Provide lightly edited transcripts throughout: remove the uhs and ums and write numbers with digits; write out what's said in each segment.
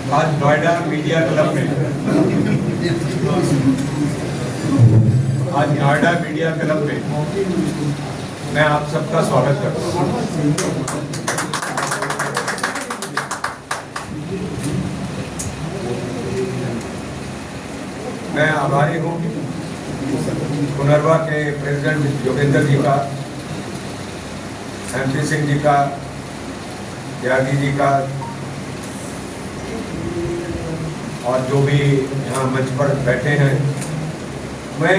आज Noida media club में मैं आप सबका स्वागत करता हूँ। मैं आभारी हूँ पुनर्वा के प्रेसिडेंट योगेंद्र जी का, MP सिंह जी का, त्यागी जी का और जो भी यहाँ मंच पर बैठे हैं। मैं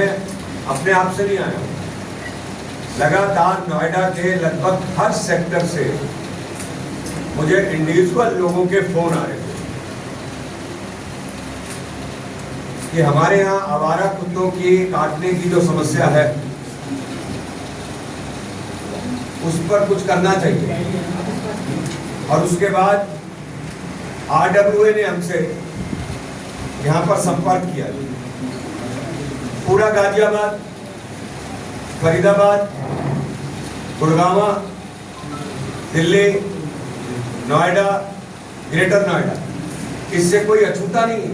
अपने आप से नहीं आया हूँ, लगातार नोएडा के लगभग हर सेक्टर से मुझे इंडिविजुअल लोगों के फोन आ रहे थे कि हमारे यहाँ आवारा कुत्तों की काटने की जो समस्या है उस पर कुछ करना चाहिए। और उसके बाद RWA ने हमसे यहाँ पर संपर्क किया। पूरा गाजियाबाद, फरीदाबाद, गुड़गांव, दिल्ली, नोएडा, ग्रेटर नोएडा, इससे कोई अछूता नहीं है।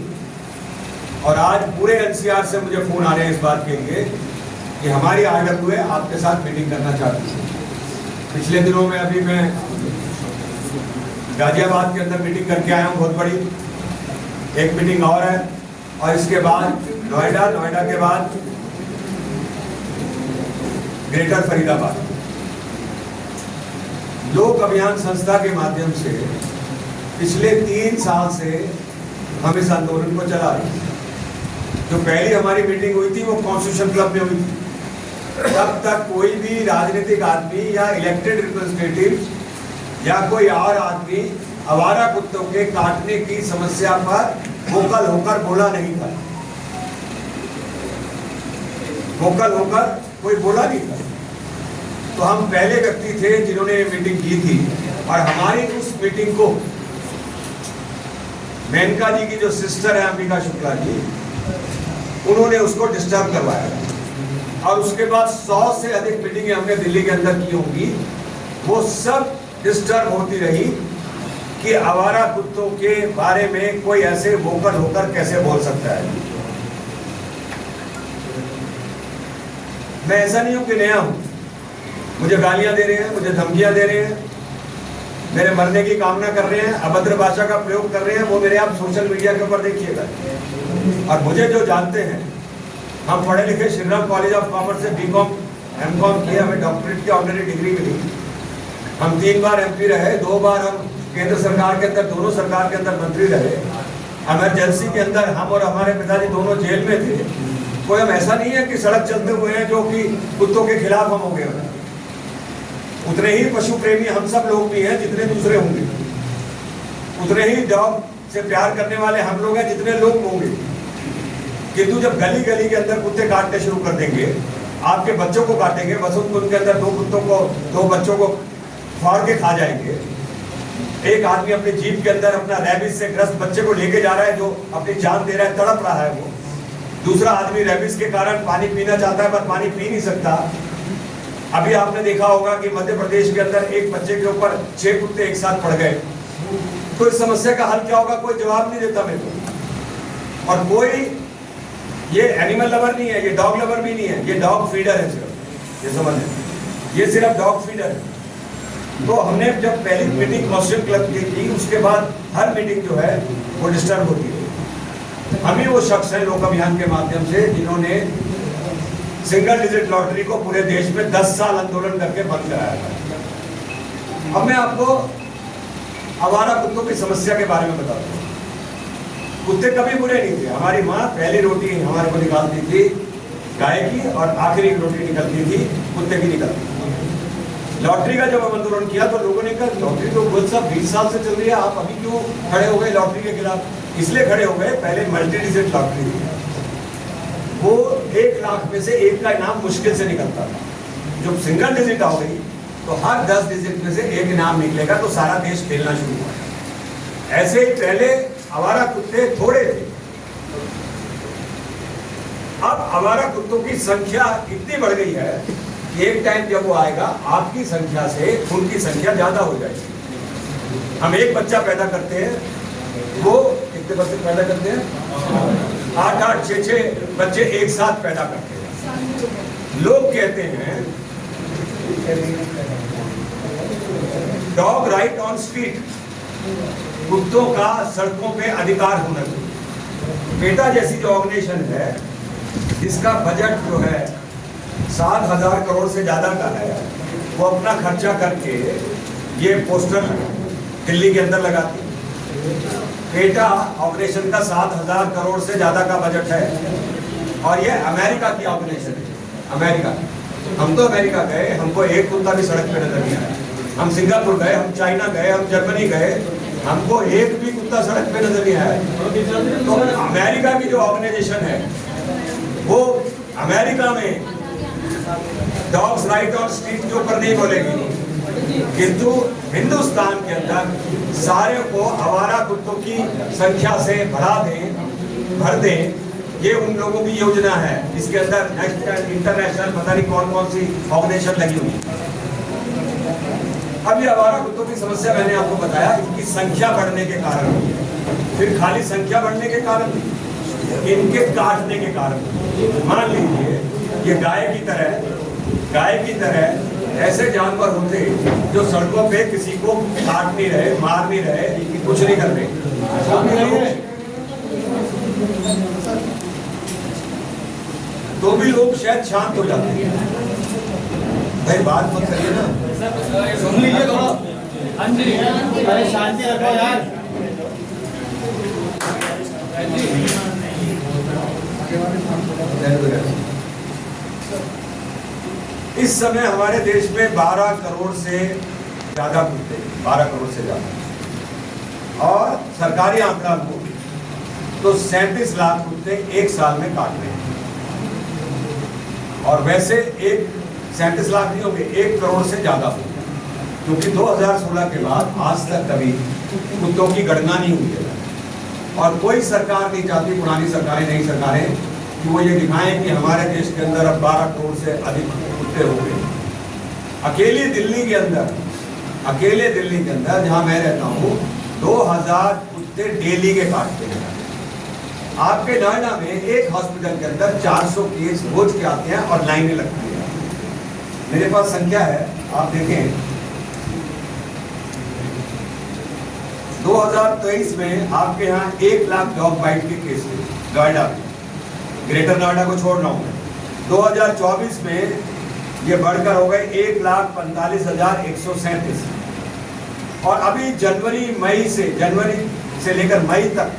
और आज पूरे NCR से मुझे फोन आ रहे हैं इस बात के लिए कि हमारी RWA आपके साथ मीटिंग करना चाहती है। पिछले दिनों में अभी मैं गाजियाबाद के अंदर मीटिंग करके आया हूँ, बहुत बड़ी एक मीटिंग और है। और इसके बाद नोएडा के बाद ग्रेटर फरीदाबाद। लोक अभियान संस्था के माध्यम से पिछले 3 साल से हम इस आंदोलन को चला रहे हैं। जो पहली हमारी मीटिंग हुई थी वो कॉन्स्टिट्यूशन क्लब में हुई थी। तब तक कोई भी राजनीतिक आदमी या इलेक्टेड रिप्रेजेंटेटिव या कोई और आदमी आवारा कुत्तों के काटने की समस्या पर वोकल होकर बोला नहीं था। वोकल होकर कोई बोला नहीं था। तो हम पहले व्यक्ति थे जिन्होंने ये मीटिंग की थी। और हमारी उस मीटिंग को मेनका जी की जो सिस्टर है अंबिका शुक्ला जी, उन्होंने उसको डिस्टर्ब करवाया। और उसके बाद 100 से अधिक मीटिंगें हमने दिल्ली के अंदर की होंगी। वो सब डिस्टर्ब होती रही कि आवारा कुत्तों के बारे में कोई ऐसे वोकल होकर कैसे बोल सकता है। मैं ऐसा नहीं हूं कि नया हूं। मुझे गालियां दे रहे हैं, मुझे धमकियां दे रहे हैं, मेरे मरने की कामना कर रहे हैं, अभद्र भाषा का प्रयोग कर रहे हैं। वो मेरे आप सोशल मीडिया के ऊपर देखिएगा। और मुझे जो जानते हैं, हम पढ़े लिखे श्रीराम कॉलेज ऑफ कॉमर्स से BCom MCom किया, हमें डॉक्टरेट की ऑनरी डिग्री मिली। हम 3 बार MP रहे, 2 बार हम केंद्र सरकार के अंदर, दोनों सरकार के अंदर मंत्री रहे। इमरजेंसी के अंदर हम और हमारे पिताजी दोनों जेल में थे। कोई हम ऐसा नहीं है कि सड़क चलते हुए हैं जो कि कुत्तों के खिलाफ हम हो गए। उतने ही पशु प्रेमी हम सब लोग भी हैं जितने दूसरे होंगे। उतने ही डॉग से प्यार करने वाले हम लोग हैं जितने लोग होंगे। किंतु जब गली गली के अंदर कुत्ते काटने शुरू कर देंगे, आपके बच्चों को काटेंगे, बसंत कुंज के अंदर 2 बच्चों को फाड़ के खा जाएंगे। एक आदमी अपनी जीप के अंदर अपना रेबिस से ग्रस्त बच्चे को लेके जा रहा है, जो अपनी जान दे रहा है, तड़प रहा है वो। दूसरा आदमी रेबिस के कारण पानी पीना चाहता है पर पानी पी नहीं सकता। अभी आपने देखा होगा कि मध्य प्रदेश के अंदर एक बच्चे के ऊपर 6 कुत्ते एक साथ पड़ गए। तो इस समस्या का हल क्या होगा? कोई जवाब नहीं देता मेरे को। और कोई ये एनिमल लवर नहीं है, ये डॉग लवर भी नहीं है, ये डॉग फीडर है सिर्फ। ये समझ लें, ये सिर्फ डॉग फीडर है। तो हमने जब पहली मीटिंग कॉन्स्टिट्यूशन क्लब की थी, उसके बाद हर मीटिंग जो है वो डिस्टर्ब होती है। हम ही वो शख्स हैं लोक अभियान के माध्यम से जिन्होंने सिंगल डिजिट लॉटरी को पूरे देश में 10 साल आंदोलन करके बंद कराया था। अब मैं आपको आवारा कुत्तों की समस्या के बारे में बताता हूँ। कुत्ते कभी बुरे नहीं थे। हमारी माँ पहली रोटी हमारे को निकालती थी गाय की, और आखिरी रोटी निकलती थी कुत्ते की निकलती थी। लॉटरी का जब हम आंदोलन किया तो लोगों ने कहा लॉटरी तो बहुत सब 20 साल से चल रही है, आप अभी क्यों खड़े हो गए लॉटरी के खिलाफ? इसलिए खड़े हो गए, पहले मल्टी डिजिट लॉटरी थी, वो 1 लाख में से 1 का इनाम मुश्किल से निकलता था। जब सिंगल डिजिट आ गई तो हर 10 डिजिट में से 1 इनाम निकलेगा, तो सारा देश खेलना शुरू हुआ। ऐसे ही पहले आवारा कुत्ते थोड़े थे, अब आवारा कुत्तों की संख्या इतनी बढ़ गई है कि एक टाइम जब वो आएगा आपकी संख्या से उनकी संख्या ज्यादा हो जाएगी। हम एक बच्चा पैदा करते हैं वो कितने बच्चे पैदा करते हैं? 8-8, 6-6 बच्चे एक साथ पैदा करते हैं। लोग कहते हैं डॉग राइट ऑन स्ट्रीट, कुत्तों का सड़कों पे अधिकार होना चाहिए। पेटा जैसी जो ऑर्गेनाइजेशन है, जिसका बजट जो है 7,000 करोड़ से ज्यादा का है, वो अपना खर्चा करके ये पोस्टर दिल्ली के अंदर लगाती है। पेटा ऑर्गेनाइजेशन का 7,000 करोड़ से ज्यादा का बजट है, और ये अमेरिका की ऑर्गेनाइजेशन है। अमेरिका, हम तो अमेरिका गए, हमको एक कुत्ता भी सड़क पे नजर नहीं आया। हम सिंगापुर गए, हम चाइना गए, हम जर्मनी गए, हमको एक भी कुत्ता सड़क पे नजर नहीं आया। तो अमेरिका की जो ऑर्गेनाइजेशन है, वो अमेरिका में डॉग्स राइट ऑन स्ट्रीट के ऊपर नहीं बोलेगी, किंतु हिंदुस्तान के अंदर सारे को आवारा कुत्तों की संख्या से भर दें, ये उन लोगों की योजना है। इसके अंदर नेशनल इंटरनेशनल पता नहीं कौन कौन सी ऑर्गेनाइजेशन लगी हुई है। अब ये आवारा कुत्तों की समस्या मैंने आपको बताया, इनकी संख्या बढ़ने के कारण, फिर खाली संख्या बढ़ने के कारण, इनके काटने के कारण। मान लीजिए ये गाय की तरह ऐसे जानवर होते जो सड़कों पे किसी को काट नहीं रहे, मार नहीं रहे, कुछ नहीं कर रहे, तो भी लोग शायद शांत हो जाते हैं। भाई बात मत करिए ना, सुन लीजिए थोड़ा। हाँ जी, अरे शांति रखो यार। इस समय हमारे देश में 12 करोड़ से ज्यादा कुत्ते, 12 करोड़ से ज्यादा, और सरकारी आंकड़ा को तो 37 लाख कुत्ते एक साल में काट रहे हैं। और वैसे 37 लाख नहीं होंगे, 1 करोड़ से ज्यादा होंगे, क्योंकि 2016 के बाद आज तक कभी कुत्तों की गणना नहीं हुई है। और कोई सरकार नहीं चाहती, पुरानी सरकारें, नई सरकारें, कि वो ये दिखाएं कि हमारे देश के अंदर अब 12 करोड़ से अधिक कुत्ते हो गए। अकेले दिल्ली के अंदर जहां मैं रहता हूँ 2000 कुत्ते डेली के काटते हैं। आपके नोएडा में एक हॉस्पिटल के अंदर 400 केस रोज के आते हैं और लाइनें लगती हैं। मेरे पास संख्या है, आप देखें, 2023 में आपके यहाँ 1 लाख डॉग बाइट के केस थे नोएडा में, ग्रेटर नोएडा को छोड़ रहा हूँ मैं। 2024 में ये बढ़कर हो गए 1,45,137, और अभी जनवरी से लेकर मई तक,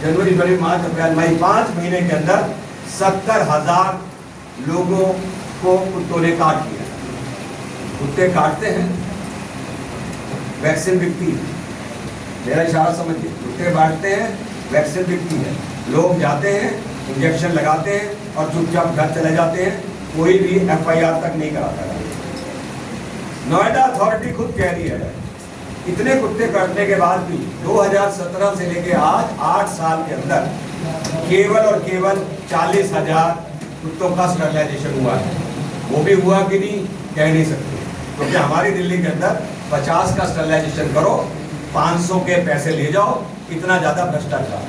जनवरी, फरवरी, मार्च, अप्रैल, मई, 5 महीने के अंदर 70,000 लोगों को कुत्तों ने काट दिया। कुत्ते काटते हैं, वैक्सीन बिकती है। मेरा इशारा समझिए, कुत्ते बांटते हैं, वैक्सीन बिकती है, लोग जाते हैं, इंजेक्शन लगाते हैं और चुपचाप घर चले जाते हैं, कोई भी FIR तक नहीं कराता है। नोएडा अथॉरिटी खुद कह रही है, इतने कुत्ते काटने के बाद भी 2017 से लेके आज 8 साल के अंदर केवल और केवल 40,000 कुत्तों का स्टरलाइजेशन हुआ है। वो भी हुआ कि नहीं कह नहीं सकते, क्योंकि हमारी दिल्ली के अंदर 50 का स्टरलाइजेशन करो, 500 के पैसे ले जाओ, इतना ज्यादा भ्रष्टाचार।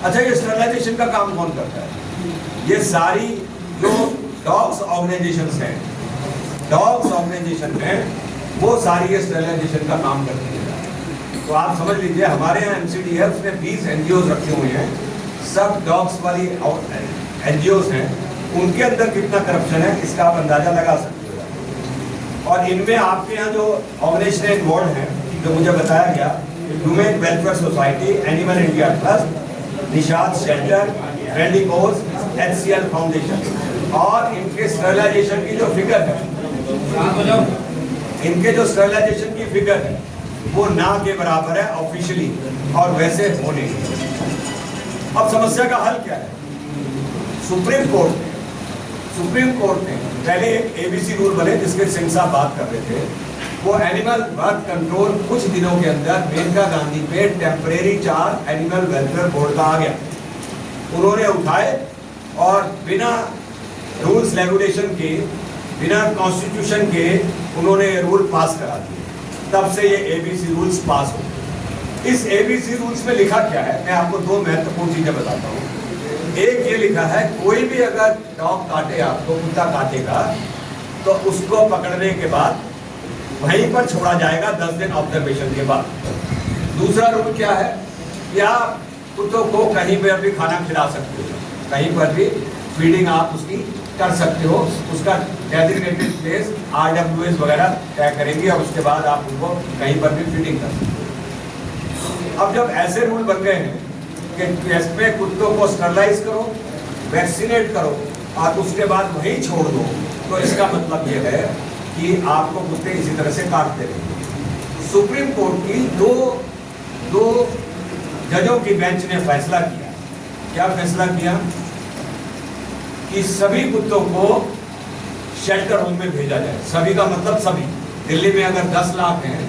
अच्छा, ये स्टरलाइजेशन का काम कौन करता है? ये सारी जो डॉग्स ऑर्गेनाइजेशन है, वो सारी ये स्टरलाइजेशन का काम करती है। तो आप समझ लीजिए, हमारे यहाँ MCD है, उसने 20 NGOs रखे हुए हैं, सब डॉग्स वाली NGOs हैं, उनके अंदर कितना करप्शन है इसका आप अंदाजा लगा सकते हो। और इनमें आपके यहाँ जो ऑर्गेनाइजेशन इन्वॉल्व हैं, जो मुझे बताया गया, human welfare society, animal India trust, Nishad shelter, friendly cause, HCL foundation, और इनके स्टरलाइजेशन की जो फिगर है, इनके जो स्टरलाइजेशन की फिगर है वो ना के बराबर है ऑफिशियली, और वैसे होने। अब समस्या का हल क्या है? सुप्रीम कोर्ट ने पहले एक ABC रूल बने, जिसके सिंह साहब बात कर रहे थे, वो एनिमल बर्थ कंट्रोल कुछ दिनों के अंदर मेनका गांधी पे temporary charge animal welfare board का आ गया। उन्होंने उठाए और बिना रूल्स रेगुलेशन के, बिना कॉन्स्टिट्यूशन के उन्होंने रूल पास करा दिए। तब से ये ABC रूल्स पास हो। इस एबीसी रूल्स में लिखा क्या है, मैं आपको दो महत्वपूर्ण चीजें बताता हूँ। एक ये लिखा है, कोई भी अगर डॉग काटे, आपको कुत्ता काटेगा, तो उसको पकड़ने के बाद वहीं पर छोड़ा जाएगा 10 दिन ऑब्जर्वेशन के बाद। दूसरा रूल क्या है, या कुत्तों को कहीं पर भी खाना खिला सकते हो, कहीं पर भी फीडिंग आप उसकी कर सकते हो, उसका डेजिग्नेटेड प्लेस RWS वगैरह तय करेंगे और उसके बाद आप उनको कहीं पर भी फीडिंग कर सकते हो। अब जब ऐसे रूल बन गए हैं कि इसमें कुत्तों को स्टरलाइज करो, वैक्सीनेट करो और उसके बाद वहीं छोड़ दो, तो इसका मतलब ये है कि आपको कुत्ते इसी तरह से काटते रहेंगे। सुप्रीम कोर्ट की दो जजों की बेंच ने फैसला किया। क्या फैसला किया? कि सभी कुत्तों को शेल्टर होम में भेजा जाए। सभी का मतलब सभी। दिल्ली में अगर 10 लाख हैं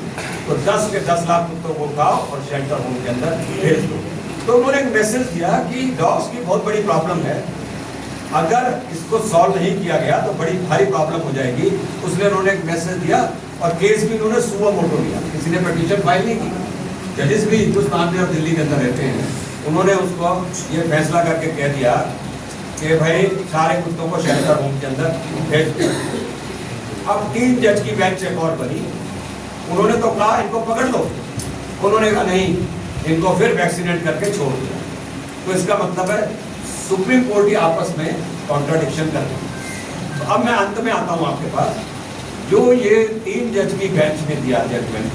तो 10 के 10 लाख कुत्तों को उठाओ और शेल्टर होम के अंदर भेज दो। तो उन्होंने एक मैसेज दिया कि डॉग्स की बहुत बड़ी प्रॉब्लम है, अगर इसको सॉल्व नहीं किया गया तो बड़ी भारी प्रॉब्लम हो जाएगी। उसने उन्होंने एक मैसेज दिया और केस भी उन्होंने सुओ मोटो लिया, किसी ने पिटीशन फाइल नहीं की। जजेस भी हिंदुस्तान में और दिल्ली के अंदर रहते हैं, उन्होंने उसको ये फैसला करके कह दिया कि भाई सारे कुत्तों को शेल्टर होम के अंदर भेज दो। अब 3 जज की बेंच एक और बनी, उन्होंने तो कहा इनको पकड़ लो, उन्होंने कहा नहीं, इनको फिर वैक्सीनेट करके छोड़ दिया। तो इसका मतलब है सुप्रीम कोर्ट ही आपस में कॉन्ट्राडिक्शन कर रही है। तो अब मैं अंत में आता हूं आपके पास, जो ये 3 जज की बेंच ने दिया जजमेंट,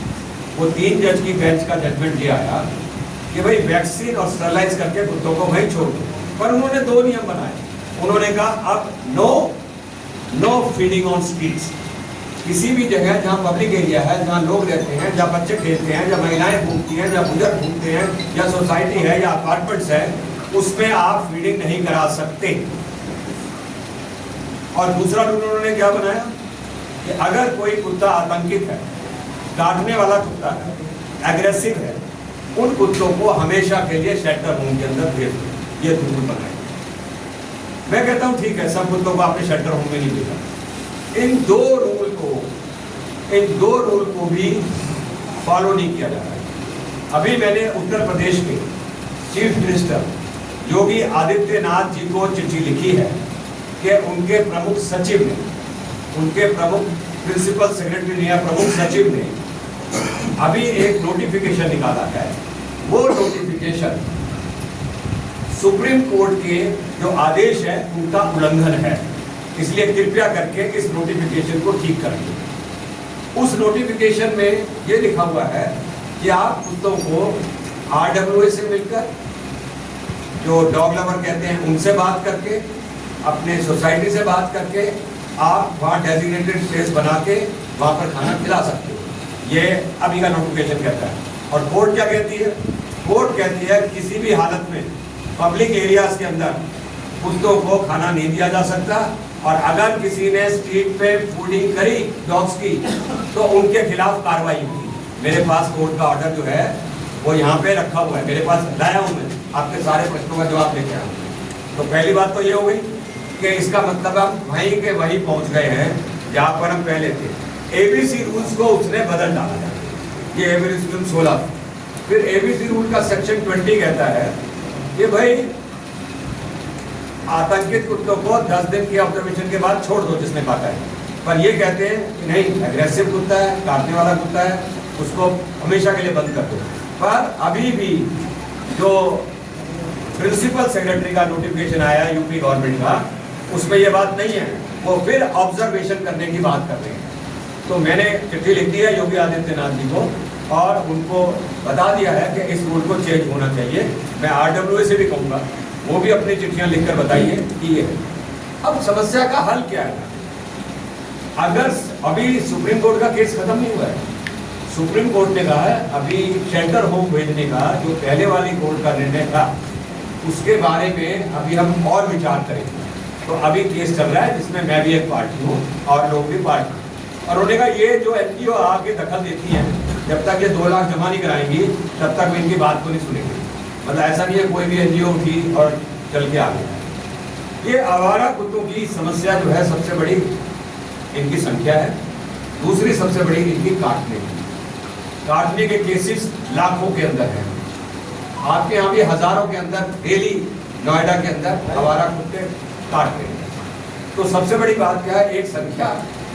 वो 3 जज की बेंच का जजमेंट ये आया कि भाई वैक्सीन और स्टरलाइज करके कुत्तों को वहीं छोड़ दो। पर उन्होंने 2 नियम बनाए। उन्होंने कहा अब नो फीडिंग ऑन स्ट्रीट्स। किसी भी जगह जहाँ पब्लिक एरिया है, जहाँ लोग रहते हैं, जहाँ बच्चे खेलते हैं, जहाँ महिलाएं घूमती हैं, जहाँ बुजुर्ग घूमते हैं, या सोसाइटी है या अपार्टमेंट्स है, उसमें आप फीडिंग नहीं करा सकते। और दूसरा रूल उन्होंने क्या बनाया कि अगर कोई कुत्ता आतंकित है, काटने वाला कुत्ता है, एग्रेसिव है, उन कुत्तों को हमेशा के लिए शेल्टर होम के अंदर भेज दो। ये रूल बनाए। मैं कहता हूं ठीक है, सब कुत्तों को आपने शेल्टर होम में नहीं भेजा। इन दो रूल को भी फॉलो नहीं किया जा रहा है। अभी मैंने उत्तर प्रदेश के चीफ मिनिस्टर योगी आदित्यनाथ जी को चिट्ठी लिखी है कि उनके प्रमुख सचिव ने, उनके प्रमुख प्रिंसिपल सेक्रेटरी या प्रमुख सचिव ने अभी एक नोटिफिकेशन निकाला है। वो नोटिफिकेशन सुप्रीम कोर्ट के जो आदेश है उनका उल्लंघन है, इसलिए कृपया करके इस नोटिफिकेशन को ठीक करेंगे। उस नोटिफिकेशन में ये लिखा हुआ है कि आप कुत्तों को RWA से मिलकर, जो डॉग लवर कहते हैं, उनसे बात करके, अपने सोसाइटी से बात करके आप वहाँ डेजिग्नेटेड प्लेस बना के वहाँ पर खाना खिला सकते हो। ये अभी का नोटिफिकेशन कहता है। और कोर्ट क्या कहती है? कोर्ट कहती है किसी भी हालत में पब्लिक एरियाज के अंदर कुत्तों को खाना नहीं दिया जा सकता, और अगर किसी ने स्ट्रीट पे फूडिंग करी डॉग्स की तो उनके खिलाफ कार्रवाई होगी। मेरे पास कोर्ट का ऑर्डर जो है वो यहाँ पे रखा हुआ है, मेरे पास लाया हूँ मैं, आपके सारे प्रश्नों का जवाब लेके आया हूँ। तो पहली बात तो ये हो गई कि इसका मतलब हम वहीं के वहीं पहुँच गए हैं जहाँ पर हम पहले थे। ABC रूल्स को उसने बदल डाला है, ये ABC रूल 16। फिर ABC रूल का सेक्शन 20 कहता है कि भाई आतंकित कुत्तों को 10 दिन के ऑब्जर्वेशन के बाद छोड़ दो जिसने काटा है। पर ये कहते हैं कि नहीं, एग्रेसिव कुत्ता है, काटने वाला कुत्ता है, उसको हमेशा के लिए बंद कर दो। पर अभी भी जो प्रिंसिपल सेक्रेटरी का नोटिफिकेशन आया यूपी गवर्नमेंट का, उसमें ये बात नहीं है, वो फिर ऑब्जर्वेशन करने की बात कर रहे हैं। तो मैंने चिट्ठी लिख दी है योगी आदित्यनाथ जी को और उनको बता दिया है कि इस रूल को चेंज होना चाहिए। मैं RWA से भी कहूँगा, वो भी अपनी चिट्ठियाँ लिखकर बताइए कि ये है। अब समस्या का हल क्या है? अगर अभी सुप्रीम कोर्ट का केस खत्म नहीं हुआ है, सुप्रीम कोर्ट ने कहा है अभी शेल्टर होम भेजने का जो पहले वाली कोर्ट का निर्णय था उसके बारे में अभी हम और विचार करेंगे। तो अभी केस चल रहा है जिसमें मैं भी एक पार्टी हूँ और लोग भी पार्टी, और उन्होंने कहा ये जो NGO आके दखल देती हैं, जब तक ये 2 लाख जमा नहीं कराएंगी तब तक इनकी बात को नहीं सुनेंगे। मतलब ऐसा नहीं है कोई भी NGO उठी और चल के आ गया। ये आवारा कुत्तों की समस्या जो है सबसे बड़ी इनकी संख्या है, दूसरी सबसे बड़ी इनकी काटने की। काटने के केसेस लाखों के अंदर हैं। आपके यहाँ भी हजारों के अंदर डेली नोएडा के अंदर आवारा कुत्ते काट रहे हैं। तो सबसे बड़ी बात क्या है, एक संख्या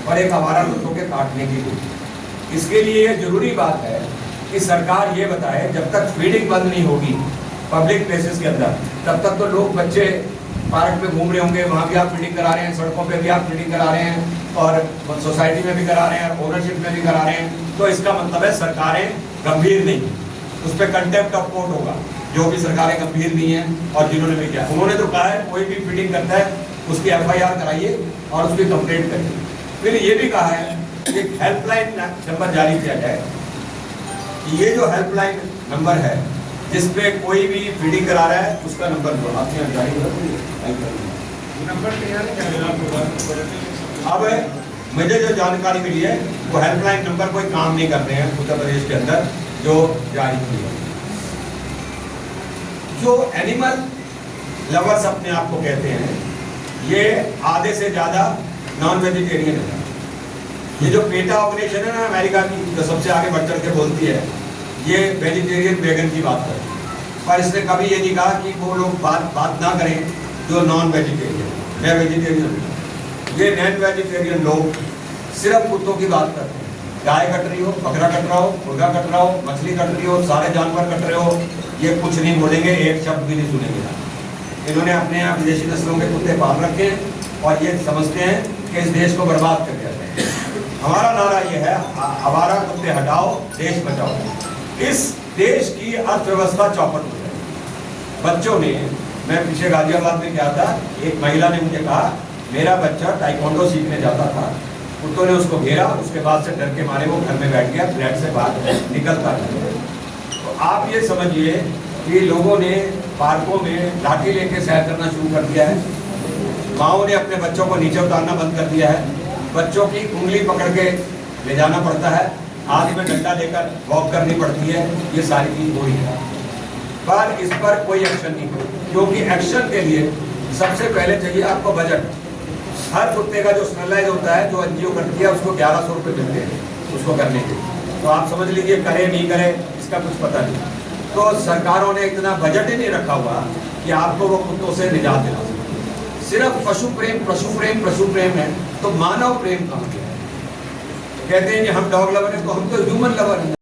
और एक आवारा कुत्तों के काटने की कोशिश। इसके लिए ये जरूरी बात है कि सरकार ये बताए, जब तक फीडिंग बंद नहीं होगी पब्लिक प्लेसेस के अंदर, तब तक तो लोग बच्चे पार्क में घूम रहे होंगे, वहाँ भी आप फीडिंग करा रहे हैं, सड़कों पे भी आप फीडिंग करा रहे हैं और सोसाइटी में भी करा रहे हैं, ओनरशिप में भी करा रहे हैं। तो इसका मतलब है सरकारें गंभीर नहीं, उस पर कंटेम्प्ट ऑफ कोर्ट होगा। जो भी सरकारें गंभीर नहीं है और जिन्होंने भी किया, उन्होंने तो कहा है कोई भी फीडिंग करता है उसकी FIR कराइए और उसकी कंप्लेंट करिए। फिर ये भी कहा है कि हेल्पलाइन नंबर जारी किया जाए। ये जो हेल्पलाइन नंबर है जिस पे कोई भी फीडिंग करा रहा है उसका नंबर दो, आपके यहाँ जारी नंबर। अब मुझे जो जानकारी मिली है वो हेल्पलाइन नंबर कोई काम नहीं कर रहे हैं उत्तर प्रदेश के अंदर जो जारी की है। जो एनिमल लवर्स अपने आप को कहते हैं, ये आधे से ज्यादा नॉन वेजिटेरियन है। ये जो पेटा ऑर्गेनाइजेशन है ना अमेरिका की, जो सबसे आगे बढ़ चढ़ के बोलती है, ये वेजिटेरियन वेगन की बात करती है, पर इसने कभी ये नहीं कहा कि वो लोग बात ना करें जो नॉन वेजिटेरियन। मैं वेजिटेरियन हूँ, ये नॉन वेजिटेरियन लोग सिर्फ कुत्तों की बात करते हैं। गाय कट रही हो, बकरा कट रहा हो, मुर्गा कट रहा हो, मछली कट रही हो, सारे जानवर कट रहे हो, ये कुछ नहीं बोलेंगे, एक शब्द भी नहीं सुनेंगे। इन्होंने अपने यहाँ विदेशी नस्लों के कुत्ते पाल रखे हैं और ये समझते हैं कि इस देश को बर्बाद कर दिया जाए। हमारा नारा ये है, आवारा कुत्ते हटाओ, देश बचाओ। इस देश की अर्थव्यवस्था चौपट हो जाए। बच्चों ने, मैं पीछे गाजियाबाद में गया था, एक महिला ने मुझे कहा मेरा बच्चा टाइकोंडो सीखने जाता था, कुत्तों ने उसको घेरा, उसके बाद से डर के मारे वो घर में बैठ गया, फ्लैट से बाहर निकलता नहीं। तो आप ये समझिए कि लोगों ने पार्कों में लाठी लेके सैर करना शुरू कर दिया है। माओं ने अपने बच्चों को नीचे उतारना बंद कर दिया है। बच्चों की उंगली पकड़ के ले जाना पड़ता है, हाथ में डंडा लेकर वॉक करनी पड़ती है। ये सारी चीज हो रही है, पर इस पर कोई एक्शन नहीं हो, क्योंकि एक्शन के लिए सबसे पहले चाहिए आपको बजट। हर कुत्ते का जो स्टरलाइज होता है, जो NGO करती है, उसको 1100 रुपये मिलते हैं उसको करने के। तो आप समझ लीजिए करे नहीं करे इसका कुछ पता नहीं। तो सरकारों ने इतना बजट ही नहीं रखा हुआ कि आपको वो कुत्तों से निजात दिला सके। सिर्फ पशु प्रेम है, तो मानव प्रेम कहाँ गया है? कहते हैं कि हम डॉग लवर हैं, तो हम तो ह्यूमन लवर हैं।